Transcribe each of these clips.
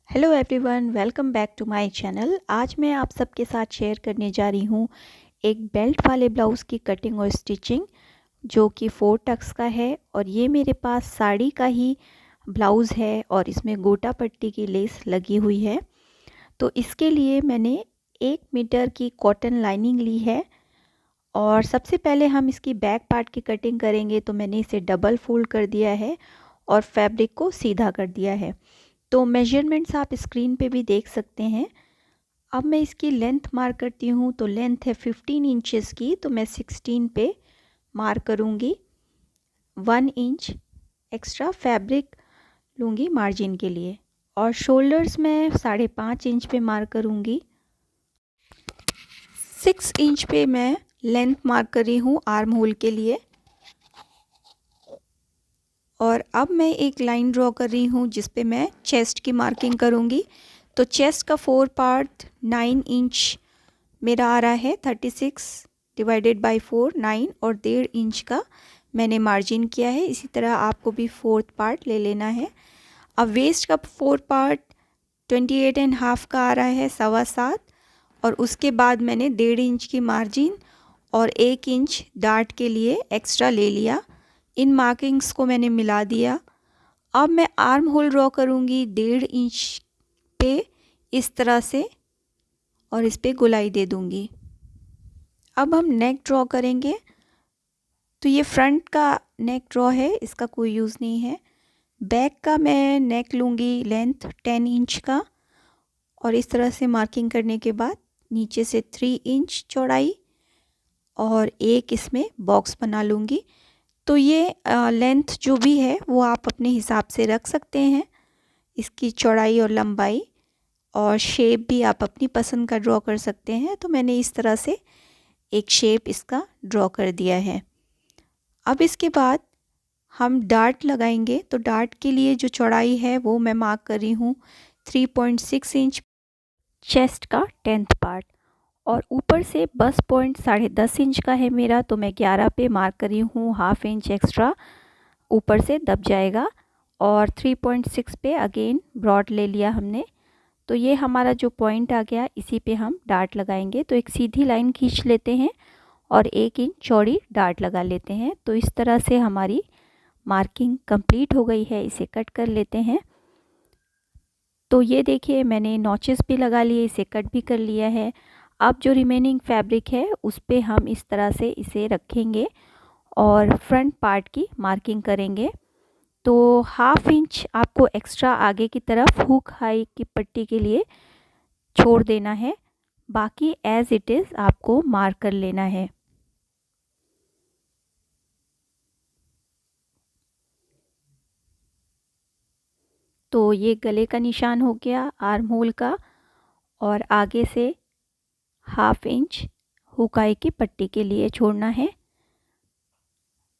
Hello everyone, welcome back to my channel. आज मैं आप सबके साथ शेयर करने जा रही हूँ एक बेल्ट वाले ब्लाउज़ की कटिंग और स्टिचिंग जो कि 4 टक्स का है। और ये मेरे पास साड़ी का ही ब्लाउज़ है और इसमें गोटा पट्टी की लेस लगी हुई है। तो इसके लिए मैंने 1 मीटर की कॉटन लाइनिंग ली है और सबसे पहले हम इसकी बैक पार्ट की कटिंग करेंगे। तो मैंने इसे डबल फोल्ड कर दिया है और फैब्रिक को सीधा कर दिया है। तो मेजरमेंट्स आप स्क्रीन पे भी देख सकते हैं। अब मैं इसकी लेंथ मार्क करती हूँ। तो लेंथ है 15 इंचेस की, तो मैं 16 पे मार्क करूँगी। 1 इंच एक्स्ट्रा फैब्रिक लूँगी मार्जिन के लिए और शोल्डर्स में 5.5 इंच पे मार्क करूँगी। 6 इंच पे मैं लेंथ मार्क कर रही हूँ आर्म होल के लिए। और अब मैं एक लाइन ड्रॉ कर रही हूँ जिस पे मैं चेस्ट की मार्किंग करूँगी। तो चेस्ट का 4 पार्ट 9 इंच मेरा आ रहा है। 36 डिवाइडेड बाय 4 9 और 1.5 इंच का मैंने मार्जिन किया है। इसी तरह आपको भी 4th पार्ट ले लेना है। अब वेस्ट का 4 पार्ट 28.5 का आ रहा है, 7.25। और उसके बाद मैंने 1.5 इंच की मार्जिन और 1 इंच डार्ट के लिए एक्स्ट्रा ले लिया। इन मार्किंग्स को मैंने मिला दिया। अब मैं आर्म होल ड्रॉ करूँगी 1.5 इंच पे इस तरह से और इस पे गोलाई दे दूँगी। अब हम नेक ड्रॉ करेंगे। तो ये फ्रंट का नेक ड्रॉ है, इसका कोई यूज़ नहीं है। बैक का मैं नेक लूँगी लेंथ 10 इंच का और इस तरह से मार्किंग करने के बाद नीचे से 3 इंच चौड़ाई और एक इसमें बॉक्स बना लूँगी। तो ये लेंथ जो भी है वो आप अपने हिसाब से रख सकते हैं, इसकी चौड़ाई और लंबाई, और शेप भी आप अपनी पसंद का ड्रॉ कर सकते हैं। तो मैंने इस तरह से एक शेप इसका ड्रॉ कर दिया है। अब इसके बाद हम डार्ट लगाएंगे। तो डार्ट के लिए जो चौड़ाई है वो मैं मार्क कर रही हूँ 3.6 इंच, चेस्ट का 10th पार्ट। और ऊपर से बस पॉइंट 10.5 इंच का है मेरा, तो मैं 11 पे मार्क कर रही हूँ। 1/2 इंच एक्स्ट्रा ऊपर से दब जाएगा। और 3.6 पे अगेन ब्रॉड ले लिया हमने। तो ये हमारा जो पॉइंट आ गया, इसी पे हम डार्ट लगाएंगे। तो एक सीधी लाइन खींच लेते हैं और 1 इंच चौड़ी डार्ट लगा लेते हैं। तो इस तरह से हमारी मार्किंग कंप्लीट हो गई है। इसे कट कर लेते हैं। तो ये देखिए मैंने नॉचेस भी लगा लिए, इसे कट भी कर लिया है। अब जो रिमेनिंग फैब्रिक है उस पे हम इस तरह से इसे रखेंगे और फ्रंट पार्ट की मार्किंग करेंगे। तो 1/2 इंच आपको एक्स्ट्रा आगे की तरफ हुक हाई की पट्टी के लिए छोड़ देना है। बाकी एज इट इज़ आपको मार्क कर लेना है। तो ये गले का निशान हो गया आर्म होल का, और आगे से 1/2 इंच हुकाई की पट्टी के लिए छोड़ना है।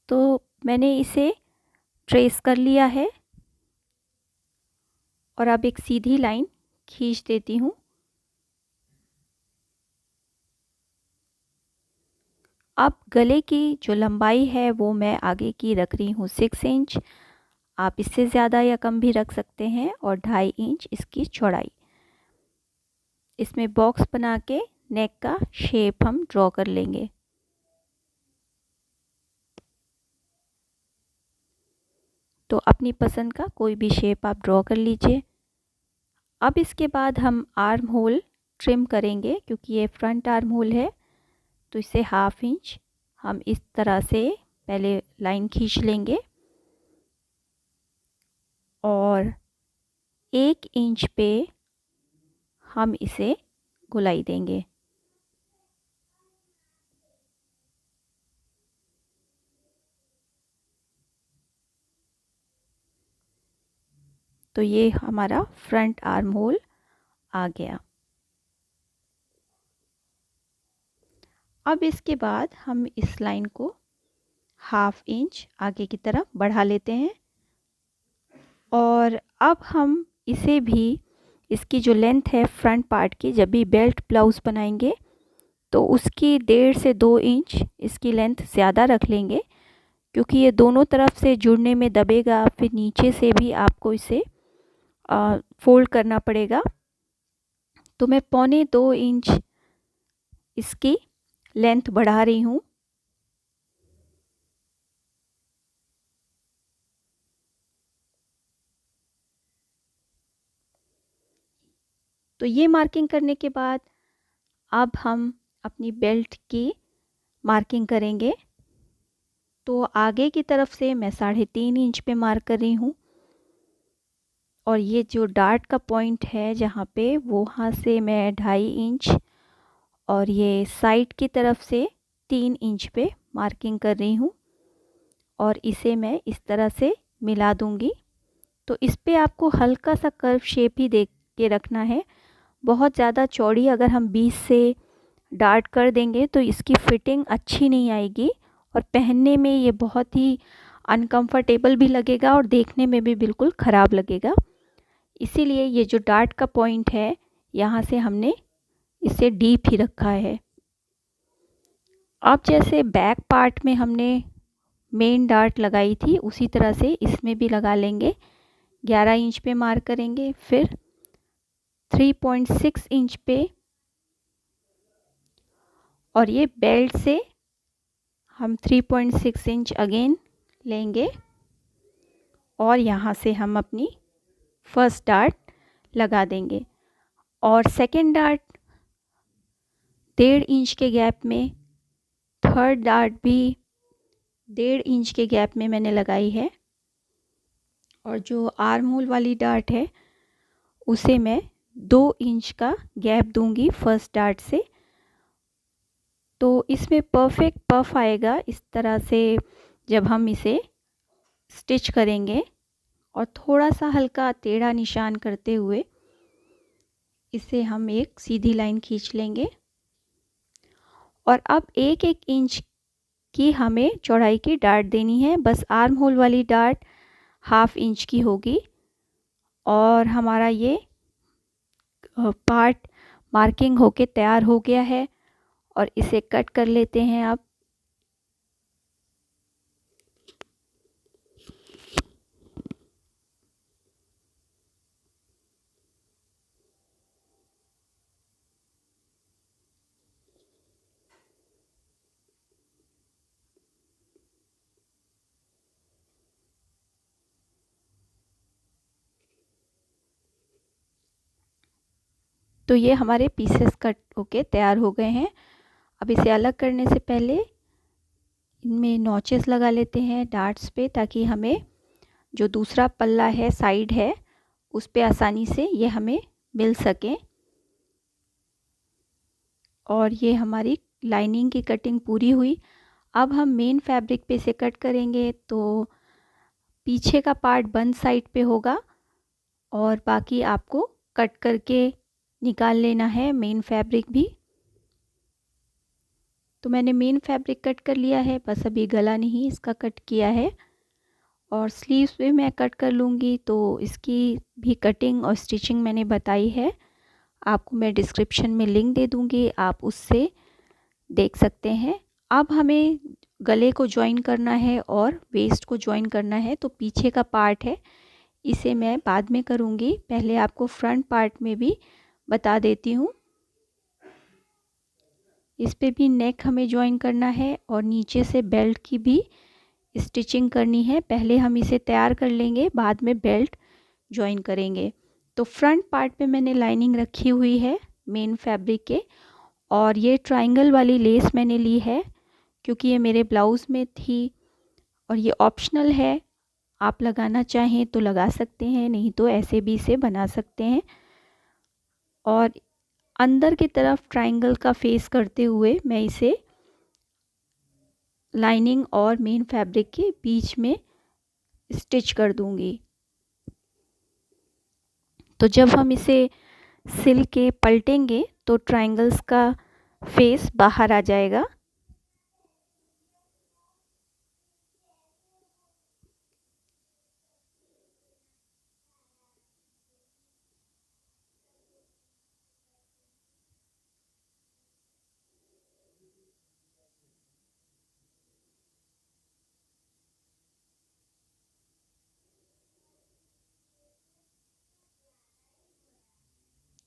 तो मैंने इसे ट्रेस कर लिया है और अब एक सीधी लाइन खींच देती हूँ। अब गले की जो लंबाई है वो मैं आगे की रख रही हूँ 6 इंच। आप इससे ज़्यादा या कम भी रख सकते हैं। और 2.5 इंच इसकी चौड़ाई। इसमें बॉक्स बना के नेक का शेप हम ड्रॉ कर लेंगे। तो अपनी पसंद का कोई भी शेप आप ड्रॉ कर लीजिए। अब इसके बाद हम आर्म होल ट्रिम करेंगे, क्योंकि ये फ्रंट आर्म होल है। तो इसे 1/2 इंच हम इस तरह से पहले लाइन खींच लेंगे और 1 इंच पे हम इसे गोलाई देंगे। तो ये हमारा फ्रंट आर्म होल आ गया। अब इसके बाद हम इस लाइन को 1/2 इंच आगे की तरफ बढ़ा लेते हैं। और अब हम इसे भी, इसकी जो लेंथ है फ्रंट पार्ट की, जब भी बेल्ट ब्लाउज़ बनाएंगे तो उसकी 1.5 से 2 इंच इसकी लेंथ ज़्यादा रख लेंगे, क्योंकि ये दोनों तरफ से जुड़ने में दबेगा। फिर नीचे से भी आपको इसे फोल्ड करना पड़ेगा। तो मैं 1.25 इंच इसकी लेंथ बढ़ा रही हूँ। तो ये मार्किंग करने के बाद अब हम अपनी बेल्ट की मार्किंग करेंगे। तो आगे की तरफ से मैं 3.5 इंच पे मार्क कर रही हूँ, और ये जो डार्ट का पॉइंट है जहाँ पे, वो वहाँ से मैं 2.5 इंच, और ये साइड की तरफ से 3 इंच पे मार्किंग कर रही हूँ, और इसे मैं इस तरह से मिला दूँगी। तो इस पे आपको हल्का सा कर्व शेप ही दे के रखना है। बहुत ज़्यादा चौड़ी अगर हम बीच से डार्ट कर देंगे तो इसकी फिटिंग अच्छी नहीं आएगी, और पहनने में ये बहुत ही अनकंफर्टेबल भी लगेगा और देखने में भी बिल्कुल ख़राब लगेगा। इसीलिए ये जो डार्ट का पॉइंट है, यहाँ से हमने इसे डीप ही रखा है। अब जैसे बैक पार्ट में हमने मेन डार्ट लगाई थी, उसी तरह से इसमें भी लगा लेंगे। 11 इंच पे मार्क करेंगे, फिर 3.6 इंच पे, और ये बेल्ट से हम 3.6 इंच अगेन लेंगे, और यहाँ से हम अपनी फर्स्ट डार्ट लगा देंगे। और सेकेंड डार्ट 1.5 इंच के गैप में, थर्ड डार्ट भी 1.5 इंच के गैप में मैंने लगाई है, और जो आर्म होल वाली डार्ट है उसे मैं 2 इंच का गैप दूंगी फर्स्ट डार्ट से। तो इसमें परफेक्ट पफ आएगा इस तरह से जब हम इसे स्टिच करेंगे, और थोड़ा सा हल्का टेढ़ा निशान करते हुए इसे हम एक सीधी लाइन खींच लेंगे। और अब 1-1 इंच की हमें चौड़ाई की डार्ट देनी है। बस आर्म होल वाली डार्ट 1/2 इंच की होगी, और हमारा ये पार्ट मार्किंग होके तैयार हो गया है, और इसे कट कर लेते हैं अब। तो ये हमारे पीसेस कट होके तैयार हो गए हैं। अब इसे अलग करने से पहले इनमें नॉचेस लगा लेते हैं डार्ट्स पे, ताकि हमें जो दूसरा पल्ला है, साइड है, उस पे आसानी से ये हमें मिल सके। और ये हमारी लाइनिंग की कटिंग पूरी हुई। अब हम मेन फैब्रिक पे से कट करेंगे। तो पीछे का पार्ट बंद साइड पे होगा, और बाकी आपको कट करके निकाल लेना है मेन फैब्रिक भी। तो मैंने मेन फैब्रिक कट कर लिया है, बस अभी गला नहीं इसका कट किया है, और स्लीव्स भी मैं कट कर लूँगी। तो इसकी भी कटिंग और स्टिचिंग मैंने बताई है, आपको मैं डिस्क्रिप्शन में लिंक दे दूँगी, आप उससे देख सकते हैं। अब हमें गले को जॉइन करना है और वेस्ट को जॉइन करना है। तो पीछे का पार्ट है, इसे मैं बाद में करूँगी, पहले आपको फ्रंट पार्ट में भी बता देती हूँ। इस पे भी नेक हमें जॉइन करना है, और नीचे से बेल्ट की भी स्टिचिंग करनी है। पहले हम इसे तैयार कर लेंगे, बाद में बेल्ट जॉइन करेंगे। तो फ्रंट पार्ट पे मैंने लाइनिंग रखी हुई है मेन फैब्रिक के, और ये ट्रायंगल वाली लेस मैंने ली है क्योंकि ये मेरे ब्लाउज़ में थी, और ये ऑप्शनल है, आप लगाना चाहें तो लगा सकते हैं, नहीं तो ऐसे भी इसे बना सकते हैं। और अंदर की तरफ ट्रायंगल का फेस करते हुए मैं इसे लाइनिंग और मेन फैब्रिक के बीच में स्टिच कर दूंगी। तो जब हम इसे सिल के पलटेंगे तो ट्रायंगल्स का फेस बाहर आ जाएगा।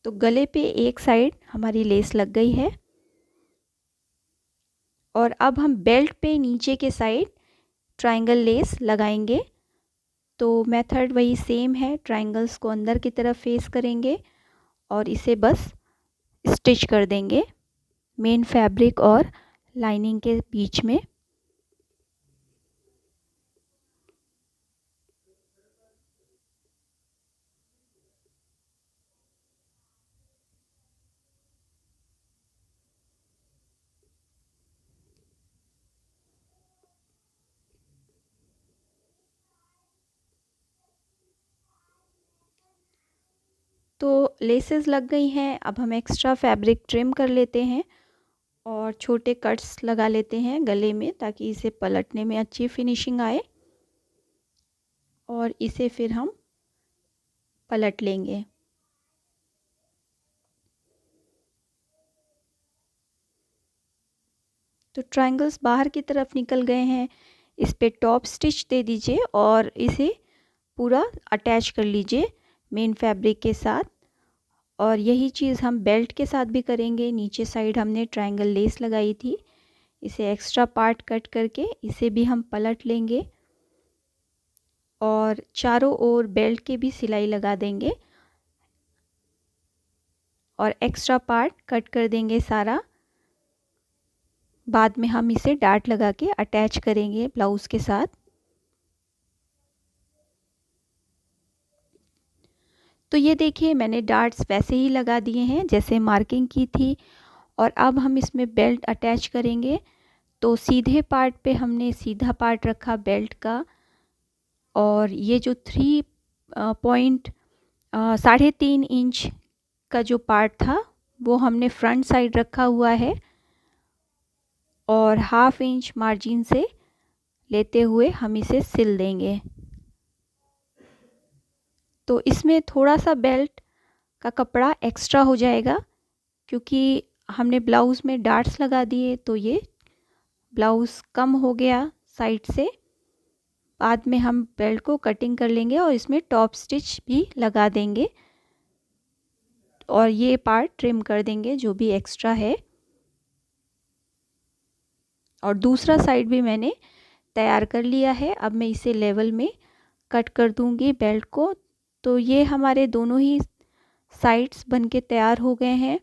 तो गले पे एक साइड हमारी लेस लग गई है और अब हम बेल्ट पे नीचे के साइड ट्रायंगल लेस लगाएंगे। तो मेथड वही सेम है, ट्रायंगल्स को अंदर की तरफ फेस करेंगे और इसे बस स्टिच कर देंगे मेन फैब्रिक और लाइनिंग के बीच में। तो लेसेस लग गई हैं, अब हम एक्स्ट्रा फैब्रिक ट्रिम कर लेते हैं और छोटे कट्स लगा लेते हैं गले में ताकि इसे पलटने में अच्छी फिनिशिंग आए और इसे फिर हम पलट लेंगे। तो ट्रायंगल्स बाहर की तरफ निकल गए हैं, इस पे टॉप स्टिच दे दीजिए और इसे पूरा अटैच कर लीजिए मेन फैब्रिक के साथ। और यही चीज़ हम बेल्ट के साथ भी करेंगे। नीचे साइड हमने ट्रायंगल लेस लगाई थी, इसे एक्स्ट्रा पार्ट कट करके इसे भी हम पलट लेंगे और चारों ओर बेल्ट के भी सिलाई लगा देंगे और एक्स्ट्रा पार्ट कट कर देंगे सारा। बाद में हम इसे डार्ट लगा के अटैच करेंगे ब्लाउज़ के साथ। तो ये देखिए मैंने डार्ट्स वैसे ही लगा दिए हैं जैसे मार्किंग की थी और अब हम इसमें बेल्ट अटैच करेंगे। तो सीधे पार्ट पे हमने सीधा पार्ट रखा बेल्ट का और ये जो 3.3.5 इंच का जो पार्ट था वो हमने फ्रंट साइड रखा हुआ है और 1/2 इंच मार्जिन से लेते हुए हम इसे सिल देंगे। तो इसमें थोड़ा सा बेल्ट का कपड़ा एक्स्ट्रा हो जाएगा क्योंकि हमने ब्लाउज़ में डार्ट्स लगा दिए, तो ये ब्लाउज़ कम हो गया साइड से। बाद में हम बेल्ट को कटिंग कर लेंगे और इसमें टॉप स्टिच भी लगा देंगे और ये पार्ट ट्रिम कर देंगे जो भी एक्स्ट्रा है। और दूसरा साइड भी मैंने तैयार कर लिया है, अब मैं इसे लेवल में कट कर दूंगी बेल्ट को। तो ये हमारे दोनों ही साइड्स बनके तैयार हो गए हैं।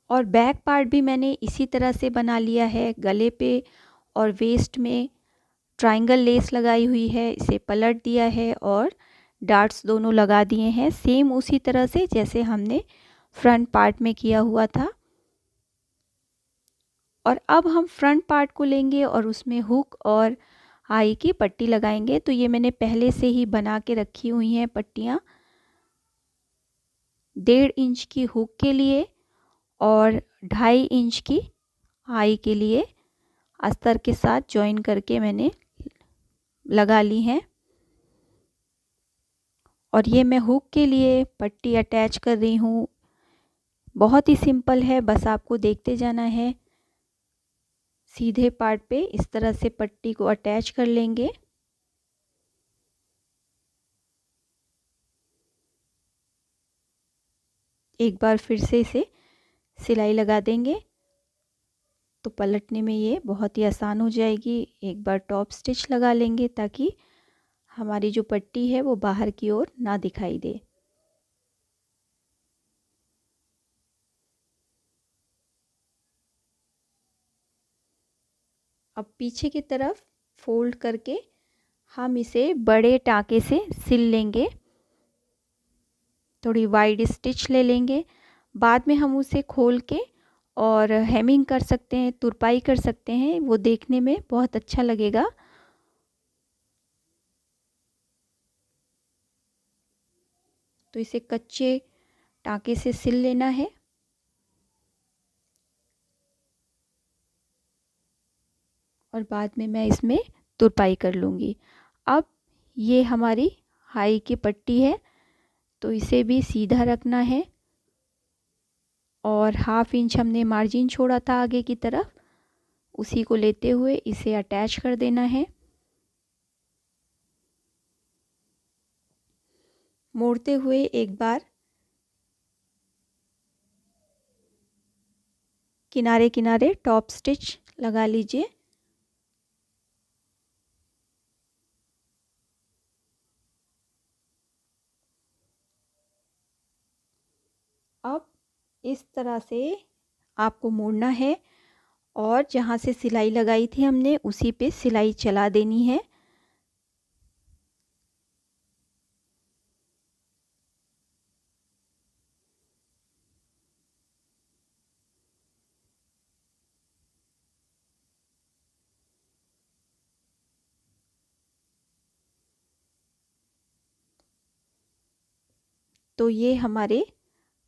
और बैक पार्ट भी मैंने इसी तरह से बना लिया है, गले पे और वेस्ट में ट्रायंगल लेस लगाई हुई है, इसे पलट दिया है और डार्ट्स दोनों लगा दिए हैं सेम उसी तरह से जैसे हमने फ्रंट पार्ट में किया हुआ था। और अब हम फ्रंट पार्ट को लेंगे और उसमें हुक और आई की पट्टी लगाएंगे। तो ये मैंने पहले से ही बना के रखी हुई हैं पट्टियाँ, 1.5 इंच की हुक के लिए और 2.5 इंच की आई के लिए अस्तर के साथ जॉइन करके मैंने लगा ली हैं। और ये मैं हुक के लिए पट्टी अटैच कर रही हूँ। बहुत ही सिंपल है, बस आपको देखते जाना है। सीधे पार्ट पे इस तरह से पट्टी को अटैच कर लेंगे। एक बार फिर से इसे सिलाई लगा देंगे तो पलटने में ये बहुत ही आसान हो जाएगी। एक बार टॉप स्टिच लगा लेंगे ताकि हमारी जो पट्टी है वो बाहर की ओर ना दिखाई दे। अब पीछे की तरफ फोल्ड करके हम इसे बड़े टाँके से सिल लेंगे, थोड़ी वाइड स्टिच ले लेंगे। बाद में हम उसे खोल के और हेमिंग कर सकते हैं, तुरपाई कर सकते हैं, वो देखने में बहुत अच्छा लगेगा। तो इसे कच्चे टाँके से सिल लेना है। और बाद में मैं इसमें तुरपाई कर लूँगी। अब ये हमारी हाई की पट्टी है तो इसे भी सीधा रखना है और 1/2 इंच हमने मार्जिन छोड़ा था आगे की तरफ, उसी को लेते हुए इसे अटैच कर देना है। मोड़ते हुए एक बार किनारे किनारे टॉप स्टिच लगा लीजिए। अब इस तरह से आपको मोड़ना है और जहाँ से सिलाई लगाई थी हमने उसी पे सिलाई चला देनी है। तो ये हमारे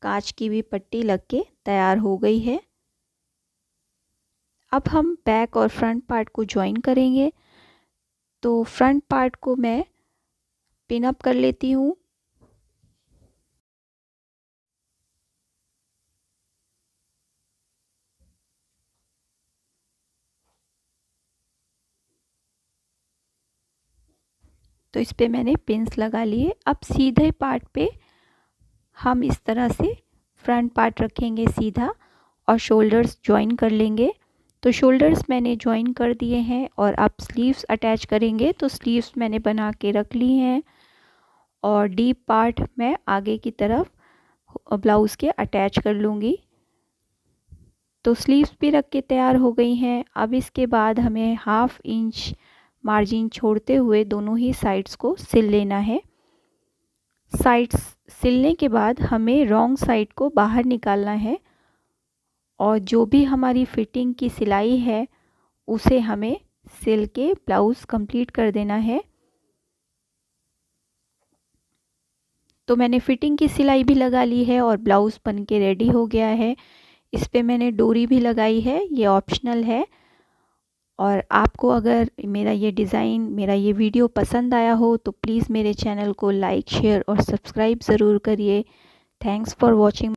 कांच की भी पट्टी लग के तैयार हो गई है। अब हम बैक और फ्रंट पार्ट को ज्वाइन करेंगे। तो फ्रंट पार्ट को मैं पिन अप कर लेती हूँ। तो इस पे मैंने पिन्स लगा लिए। अब सीधे पार्ट पे हम इस तरह से फ्रंट पार्ट रखेंगे सीधा और शोल्डर्स ज्वाइन कर लेंगे। तो शोल्डर्स मैंने ज्वाइन कर दिए हैं और अब स्लीव्स अटैच करेंगे। तो स्लीव्स मैंने बना के रख ली हैं और डीप पार्ट मैं आगे की तरफ ब्लाउज़ के अटैच कर लूँगी। तो स्लीव्स भी रख के तैयार हो गई हैं। अब इसके बाद हमें 1/2 इंच मार्जिन छोड़ते हुए दोनों ही साइड्स को सिल लेना है। साइड्स सिलने के बाद हमें रॉन्ग साइड को बाहर निकालना है और जो भी हमारी फिटिंग की सिलाई है उसे हमें सिल के ब्लाउज़ कंप्लीट कर देना है। तो मैंने फिटिंग की सिलाई भी लगा ली है और ब्लाउज़ बन के रेडी हो गया है। इस पे मैंने डोरी भी लगाई है, ये ऑप्शनल है। और आपको अगर मेरा ये डिज़ाइन, मेरा ये वीडियो पसंद आया हो तो प्लीज़ मेरे चैनल को लाइक, शेयर और सब्सक्राइब ज़रूर करिए। Thanks for watching.